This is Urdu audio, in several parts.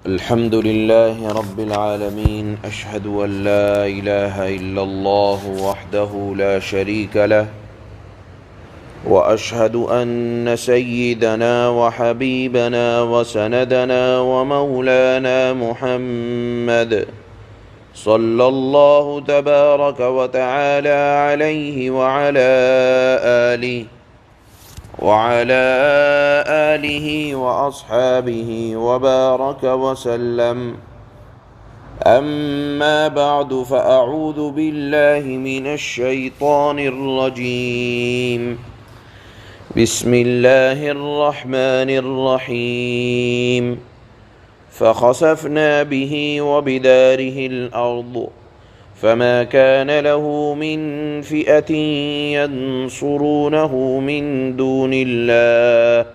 الحمد لله رب العالمين أشهد أن لا إله إلا الله وحده لا شريك له وأشهد أن سيدنا وحبيبنا وسندنا ومولانا محمد صلى الله تبارك وتعالى عليه وعلى آله وأصحابه وبارك وسلم. أما بعد فأعوذ بالله من الشيطان الرجيم. بسم الله الرحمن الرحيم. فخسفنا به وبداره الأرض فما كان له من فئة ينصرونه من دون الله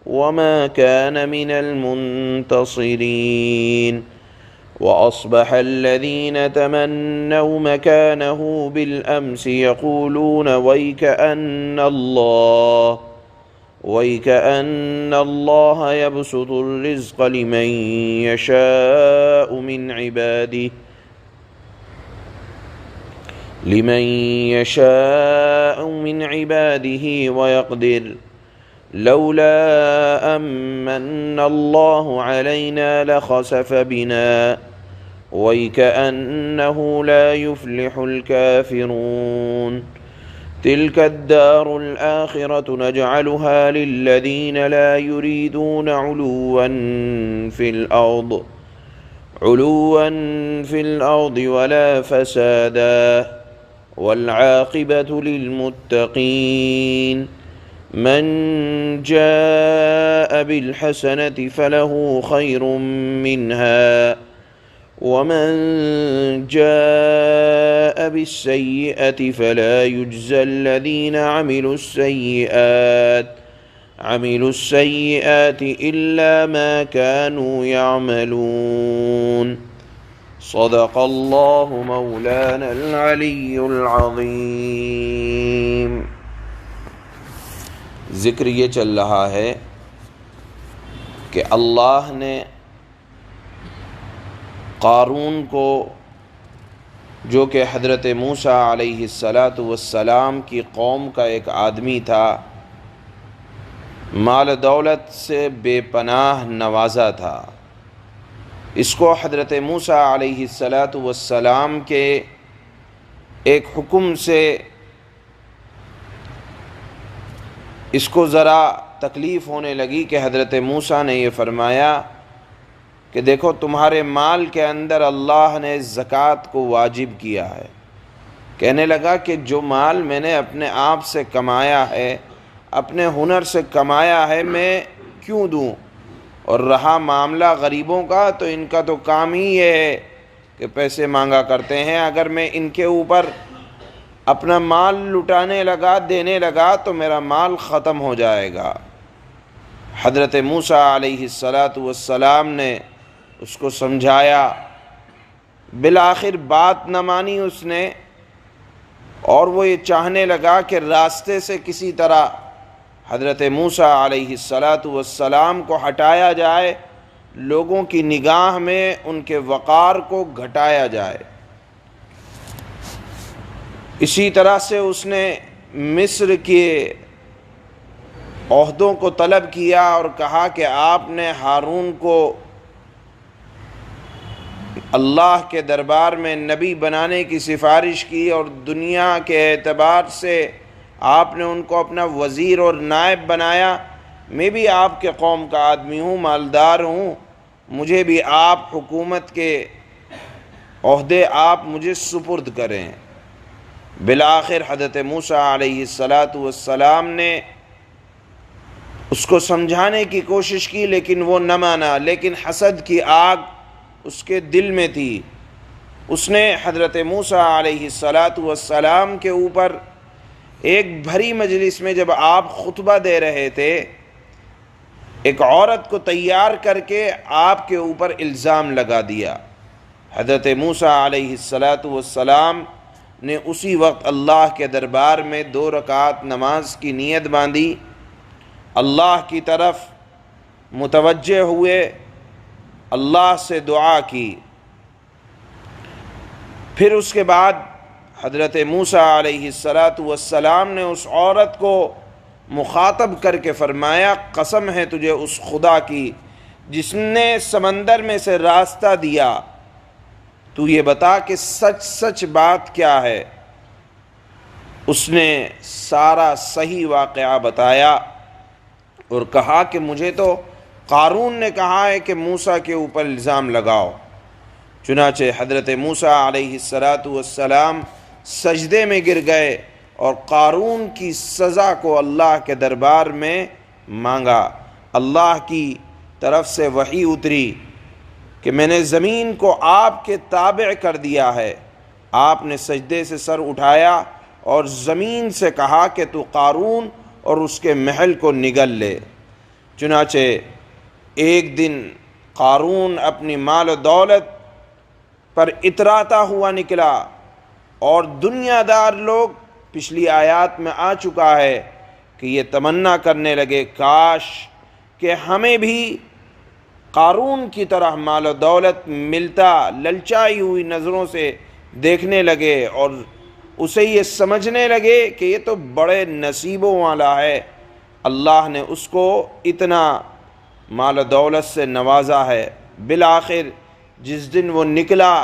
وما كان من المنتصرين. وأصبح الذين تمنوا مكانه بالأمس يقولون ويكأن الله يبسط الرزق لمن يشاء من عباده ويقدر لولا أمن الله علينا لخسف بنا ويكأنه لا يفلح الكافرون. تلك الدار الآخرة نجعلها للذين لا يريدون علوا في الأرض ولا فسادا والعاقبة للمتقين. من جاء بالحسنة فله خير منها ومن جاء بالسيئة فلا يجزى الذين عملوا السيئات إلا ما كانوا يعملون. صدق اللہ مولانا العلی العظیم. ذکر یہ چل رہا ہے کہ اللہ نے قارون کو، جو کہ حضرت موسیٰ علیہ السلام کی قوم کا ایک آدمی تھا، مال دولت سے بے پناہ نوازا تھا. اس کو حضرت موسیٰ علیہ السلام کے ایک حکم سے اس کو ذرا تکلیف ہونے لگی کہ حضرت موسیٰ نے یہ فرمایا کہ دیکھو تمہارے مال کے اندر اللہ نے زکوٰۃ کو واجب کیا ہے. کہنے لگا کہ جو مال میں نے اپنے آپ سے کمایا ہے، اپنے ہنر سے کمایا ہے، میں کیوں دوں؟ اور رہا معاملہ غریبوں کا، تو ان کا تو کام ہی یہ ہے کہ پیسے مانگا کرتے ہیں. اگر میں ان کے اوپر اپنا مال لٹانے لگا، دینے لگا، تو میرا مال ختم ہو جائے گا. حضرت موسیٰ علیہ السلام نے اس کو سمجھایا. بالآخر بات نہ مانی اس نے، اور وہ یہ چاہنے لگا کہ راستے سے کسی طرح حضرت موسیٰ علیہ السلام کو ہٹایا جائے، لوگوں کی نگاہ میں ان کے وقار کو گھٹایا جائے. اسی طرح سے اس نے مصر کے عہدوں کو طلب کیا اور کہا کہ آپ نے ہارون کو اللہ کے دربار میں نبی بنانے کی سفارش کی، اور دنیا کے اعتبار سے آپ نے ان کو اپنا وزیر اور نائب بنایا. میں بھی آپ کے قوم کا آدمی ہوں، مالدار ہوں، مجھے بھی آپ حکومت کے عہدے آپ مجھے سپرد کریں. بالآخر حضرت موسیٰ علیہ السلام نے اس کو سمجھانے کی کوشش کی، لیکن وہ نہ مانا. لیکن حسد کی آگ اس کے دل میں تھی. اس نے حضرت موسیٰ علیہ السلام کے اوپر ایک بھری مجلس میں جب آپ خطبہ دے رہے تھے، ایک عورت کو تیار کر کے آپ کے اوپر الزام لگا دیا. حضرت موسیٰ علیہ السلام نے اسی وقت اللہ کے دربار میں 2 رکعت نماز کی نیت باندھی، اللہ کی طرف متوجہ ہوئے اللہ سے دعا کی۔ پھر اس کے بعد حضرت موسیٰ علیہ السلام نے اس عورت کو مخاطب کر کے فرمایا، قسم ہے تجھے اس خدا کی جس نے سمندر میں سے راستہ دیا، تو یہ بتا کہ سچ سچ بات کیا ہے۔ اس نے سارا صحیح واقعہ بتایا اور کہا کہ مجھے تو قارون نے کہا ہے کہ موسیٰ کے اوپر الزام لگاؤ۔ چنانچہ حضرت موسیٰ علیہ السلام سجدے میں گر گئے اور قارون کی سزا کو اللہ کے دربار میں مانگا۔ اللہ کی طرف سے وحی اتری کہ میں نے زمین کو آپ کے تابع کر دیا ہے۔ آپ نے سجدے سے سر اٹھایا اور زمین سے کہا کہ تو قارون اور اس کے محل کو نگل لے۔ چنانچہ ایک دن قارون اپنی مال و دولت پر اتراتا ہوا نکلا، اور دنیا دار لوگ، پچھلی آیات میں آ چکا ہے کہ یہ تمنا کرنے لگے کاش کہ ہمیں بھی قارون کی طرح مال و دولت ملتا، للچائی ہوئی نظروں سے دیکھنے لگے اور اسے یہ سمجھنے لگے کہ یہ تو بڑے نصیبوں والا ہے، اللہ نے اس کو اتنا مال و دولت سے نوازا ہے۔ بالآخر جس دن وہ نکلا،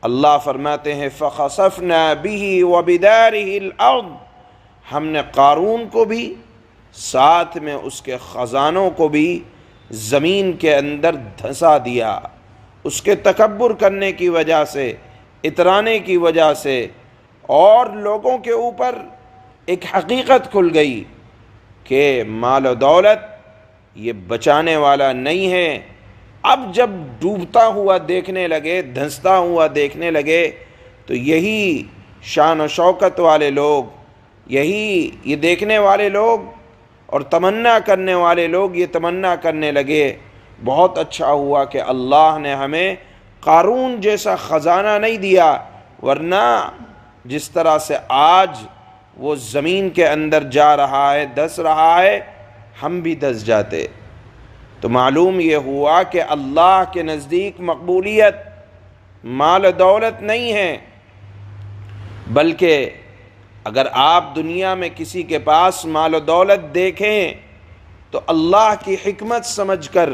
اللہ فرماتے ہیں فَخَسَفْنَا بِهِ وَبِدَارِهِ الْأَرْضِ، ہم نے قارون کو بھی ساتھ میں اس کے خزانوں کو بھی زمین کے اندر دھنسا دیا۔ اس کے تکبر کرنے کی وجہ سے، اترانے کی وجہ سے، اور لوگوں کے اوپر ایک حقیقت کھل گئی کہ مال و دولت یہ بچانے والا نہیں ہے۔ اب جب ڈوبتا ہوا دیکھنے لگے، دھنستا ہوا دیکھنے لگے، تو یہی شان و شوکت والے لوگ، یہی یہ دیکھنے والے لوگ اور تمنا کرنے والے لوگ یہ تمنا کرنے لگے، بہت اچھا ہوا کہ اللہ نے ہمیں قارون جیسا خزانہ نہیں دیا، ورنہ جس طرح سے آج وہ زمین کے اندر جا رہا ہے، دھس رہا ہے، ہم بھی دھس جاتے۔ تو معلوم یہ ہوا کہ اللہ کے نزدیک مقبولیت مال و دولت نہیں ہے، بلکہ اگر آپ دنیا میں کسی کے پاس مال و دولت دیکھیں تو اللہ کی حکمت سمجھ کر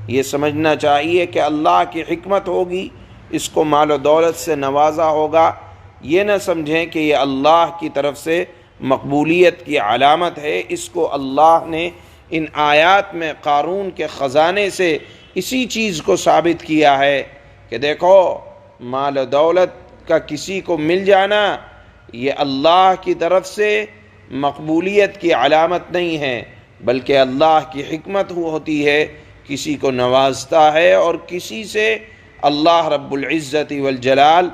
یہ سمجھنا چاہیے کہ اللہ کی حکمت ہوگی، اس کو مال و دولت سے نوازا ہوگا۔ یہ نہ سمجھیں کہ یہ اللہ کی طرف سے مقبولیت کی علامت ہے۔ اس کو اللہ نے ان آیات میں قارون کے خزانے سے اسی چیز کو ثابت کیا ہے کہ دیکھو، مال و دولت کا کسی کو مل جانا یہ اللہ کی طرف سے مقبولیت کی علامت نہیں ہے، بلکہ اللہ کی حکمت ہوتی ہے، کسی کو نوازتا ہے اور کسی سے اللہ رب العزت والجلال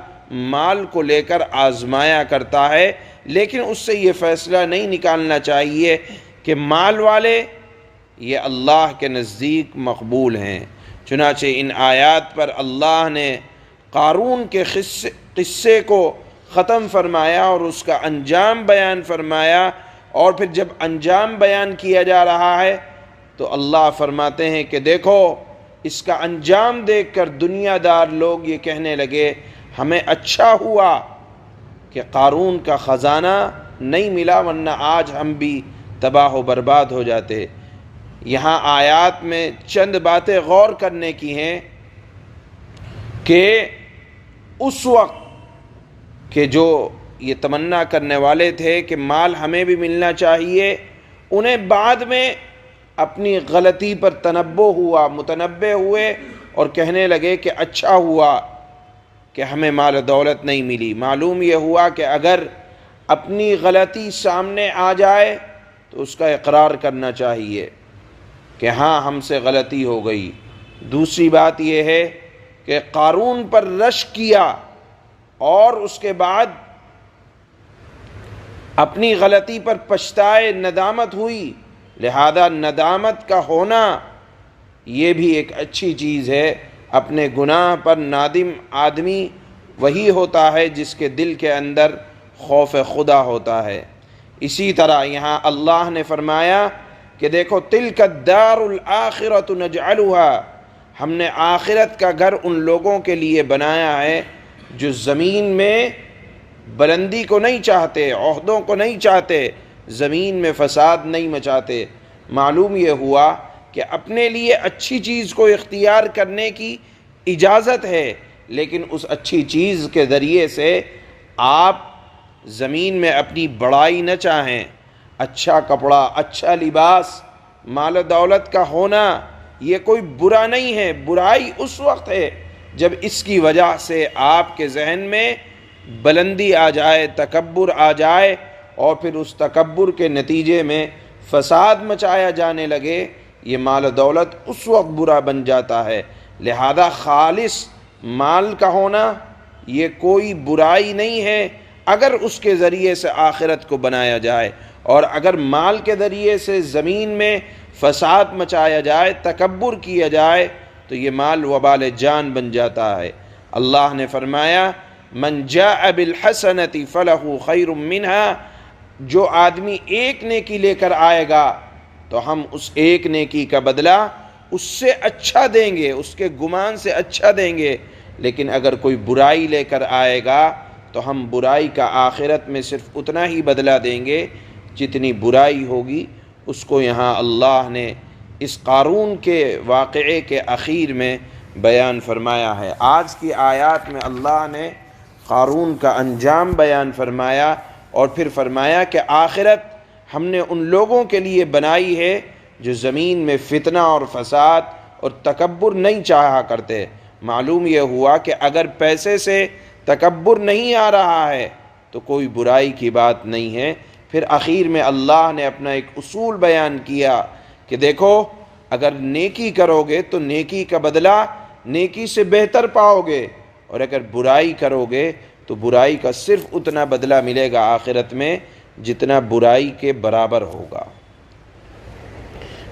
مال کو لے کر آزمایا کرتا ہے۔ لیکن اس سے یہ فیصلہ نہیں نکالنا چاہیے کہ مال والے یہ اللہ کے نزدیک مقبول ہیں۔ چنانچہ ان آیات پر اللہ نے قارون کے قصے کو ختم فرمایا اور اس کا انجام بیان فرمایا، اور پھر جب انجام بیان کیا جا رہا ہے تو اللہ فرماتے ہیں کہ دیکھو، اس کا انجام دیکھ کر دنیا دار لوگ یہ کہنے لگے ہمیں اچھا ہوا کہ قارون کا خزانہ نہیں ملا، ورنہ آج ہم بھی تباہ و برباد ہو جاتے۔ یہاں آیات میں چند باتیں غور کرنے کی ہیں کہ اس وقت کہ جو یہ تمنا کرنے والے تھے کہ مال ہمیں بھی ملنا چاہیے، انہیں بعد میں اپنی غلطی پر متنبہ ہوئے اور کہنے لگے کہ اچھا ہوا کہ ہمیں مال و دولت نہیں ملی۔ معلوم یہ ہوا کہ اگر اپنی غلطی سامنے آ جائے تو اس کا اقرار کرنا چاہیے کہ ہاں ہم سے غلطی ہو گئی۔ دوسری بات یہ ہے کہ قارون پر رشک کیا اور اس کے بعد اپنی غلطی پر پچھتائے، ندامت ہوئی، لہذا ندامت کا ہونا یہ بھی ایک اچھی چیز ہے۔ اپنے گناہ پر نادم آدمی وہی ہوتا ہے جس کے دل کے اندر خوف خدا ہوتا ہے۔ اسی طرح یہاں اللہ نے فرمایا کہ دیکھو تلک الدار الآخرۃ نجعلها ہم نے آخرت کا گھر ان لوگوں کے لیے بنایا ہے جو زمین میں بلندی کو نہیں چاہتے، عہدوں کو نہیں چاہتے، زمین میں فساد نہیں مچاتے۔ معلوم یہ ہوا کہ اپنے لیے اچھی چیز کو اختیار کرنے کی اجازت ہے، لیکن اس اچھی چیز کے ذریعے سے آپ زمین میں اپنی بڑائی نہ چاہیں۔ اچھا کپڑا، اچھا لباس، مال و دولت کا ہونا یہ کوئی برا نہیں ہے، برائی اس وقت ہے جب اس کی وجہ سے آپ کے ذہن میں بلندی آ جائے، تکبر آ جائے، اور پھر اس تکبر کے نتیجے میں فساد مچایا جانے لگے۔ یہ مال و دولت اس وقت برا بن جاتا ہے۔ لہذا خالص مال کا ہونا یہ کوئی برائی نہیں ہے اگر اس کے ذریعے سے آخرت کو بنایا جائے، اور اگر مال کے ذریعے سے زمین میں فساد مچایا جائے، تکبر کیا جائے، تو یہ مال وبال جان بن جاتا ہے۔ اللہ نے فرمایا من جاء بالحسنۃ فلہ خیر منہا، جو آدمی ایک نیکی لے کر آئے گا تو ہم اس ایک نیکی کا بدلہ اس سے اچھا دیں گے، اس کے گمان سے اچھا دیں گے۔ لیکن اگر کوئی برائی لے کر آئے گا تو ہم برائی کا آخرت میں صرف اتنا ہی بدلہ دیں گے جتنی برائی ہوگی۔ اس کو یہاں اللہ نے اس قارون کے واقعے کے اخیر میں بیان فرمایا ہے۔ آج کی آیات میں اللہ نے قارون کا انجام بیان فرمایا، اور پھر فرمایا کہ آخرت ہم نے ان لوگوں کے لیے بنائی ہے جو زمین میں فتنہ اور فساد اور تکبر نہیں چاہا کرتے۔ معلوم یہ ہوا کہ اگر پیسے سے تکبر نہیں آ رہا ہے تو کوئی برائی کی بات نہیں ہے۔ پھر اخیر میں اللہ نے اپنا ایک اصول بیان کیا کہ دیکھو اگر نیکی کرو گے تو نیکی کا بدلہ نیکی سے بہتر پاؤ گے، اور اگر برائی کرو گے تو برائی کا صرف اتنا بدلہ ملے گا آخرت میں جتنا برائی کے برابر ہوگا۔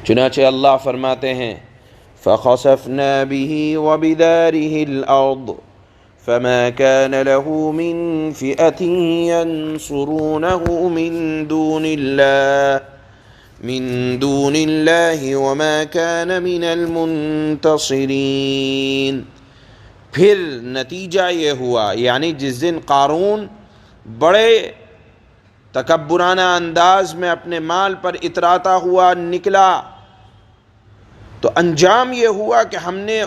چنانچہ اللہ فرماتے ہیں فَخَسَفْنَا بِهِ وَبِدَارِهِ الْأَرْضِ فَمَا كَانَ لَهُ مِنْ فِئَةٍ يَنْصُرُونَهُ مِنْ دُونِ اللَّهِ وَمَا كَانَ مِنَ الْمُنْتَصِرِينَ۔ پھر نتیجہ یہ ہوا، یعنی جس دن قارون بڑے تکبرانہ انداز میں اپنے مال پر اتراتا ہوا نکلا، تو انجام یہ ہوا کہ ہم نے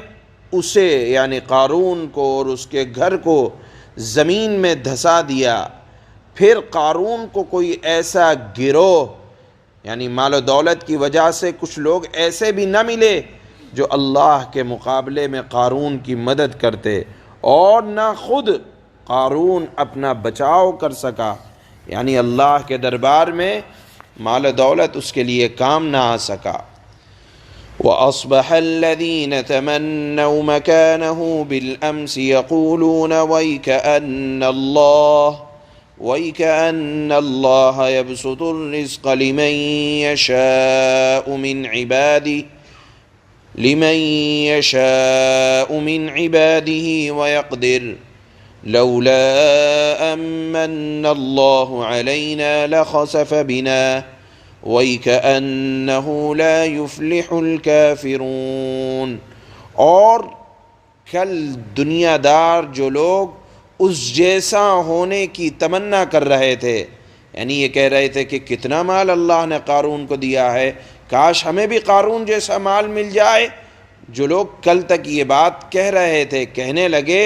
اسے یعنی قارون کو اور اس کے گھر کو زمین میں دھسا دیا۔ پھر قارون کو کوئی ایسا گروہ یعنی مال و دولت کی وجہ سے کچھ لوگ ایسے بھی نہ ملے جو اللہ کے مقابلے میں قارون کی مدد کرتے، اور نہ خود قارون اپنا بچاؤ کر سکا، یعنی اللہ کے دربار میں مال و دولت اس کے لیے کام نہ آ سکا۔ وَأَصْبَحَ الَّذِينَ تَمَنَّوْا مَكَانَهُ بِالْأَمْسِ يَقُولُونَ وَيْكَأَنَّ اللَّهَ يَبْسُطُ الرِّزْقَ لِمَنْ يَشَاءُ مِنْ عِبَادِهِ وَيَقْدِرُ لَوْلَا أَمَّنَّ اللَّهُ عَلَيْنَا لَخَسَفَ بِنَا وَيْكَأَنَّهُ لَا يُفْلِحُ الْكَافِرُونَ۔ اور کل دنیا دار جو لوگ اس جیسا ہونے کی تمنا کر رہے تھے، یعنی یہ کہہ رہے تھے کہ کتنا مال اللہ نے قارون کو دیا ہے، کاش ہمیں بھی قارون جیسا مال مل جائے۔ جو لوگ کل تک یہ بات کہہ رہے تھے کہنے لگے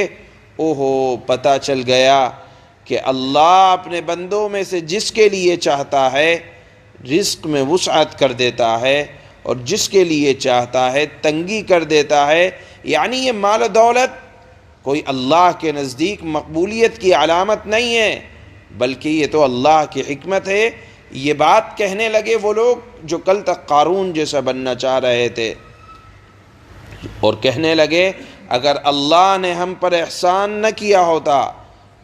اوہو پتہ چل گیا کہ اللہ اپنے بندوں میں سے جس کے لیے چاہتا ہے رزق میں وسعت کر دیتا ہے، اور جس کے لیے چاہتا ہے تنگی کر دیتا ہے۔ یعنی یہ مال و دولت کوئی اللہ کے نزدیک مقبولیت کی علامت نہیں ہے، بلکہ یہ تو اللہ کی حکمت ہے۔ یہ بات کہنے لگے وہ لوگ جو کل تک قارون جیسا بننا چاہ رہے تھے، اور کہنے لگے اگر اللہ نے ہم پر احسان نہ کیا ہوتا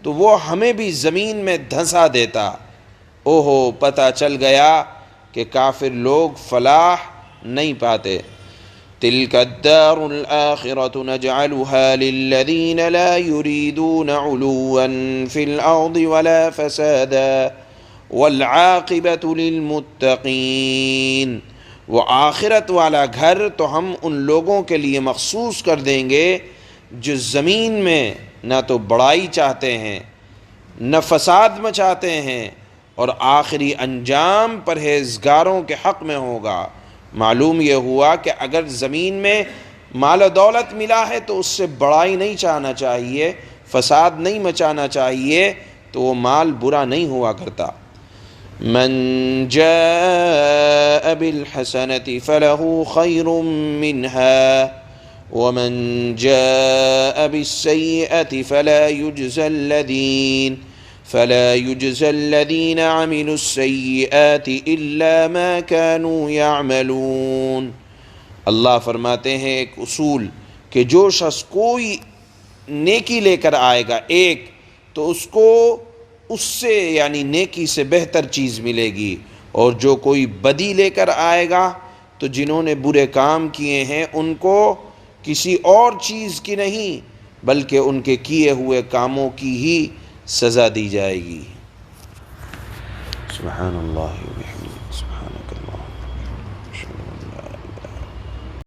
تو وہ ہمیں بھی زمین میں دھنسا دیتا۔ اوہو پتہ چل گیا کہ کافر لوگ فلاح نہیں پاتے۔ تِلْكَ الدَّارُ الْآخِرَةُ نَجْعَلُهَا لِلَّذِينَ لَا يُرِيدُونَ عُلُوًّا فِي الْأَرْضِ وَلَا فَسَادًا وَالْعَاقِبَةُ لِلْمُتَّقِينَ۔ وہ آخرت والا گھر تو ہم ان لوگوں کے لیے مخصوص کر دیں گے جو زمین میں نہ تو بڑائی چاہتے ہیں نہ فساد مچاتے ہیں، اور آخری انجام پرہیزگاروں کے حق میں ہوگا۔ معلوم یہ ہوا کہ اگر زمین میں مال و دولت ملا ہے تو اس سے بڑائی نہیں چاہنا چاہیے، فساد نہیں مچانا چاہیے، تو وہ مال برا نہیں ہوا کرتا۔ من جاء بالحسنة فله خير منها ومن جاء بالسيئة فلا يجزى الذين عملوا السيئات إلا ما كانوا يعملون۔ اللہ فرماتے ہیں ایک اصول کہ جو شخص کوئی نیکی لے کر آئے گا ایک، تو اس کو اس سے یعنی نیکی سے بہتر چیز ملے گی، اور جو کوئی بدی لے کر آئے گا تو جنہوں نے برے کام کیے ہیں ان کو کسی اور چیز کی نہیں بلکہ ان کے کیے ہوئے کاموں کی ہی سزا دی جائے گی۔ سبحان اللہ و بحمدہ، سبحان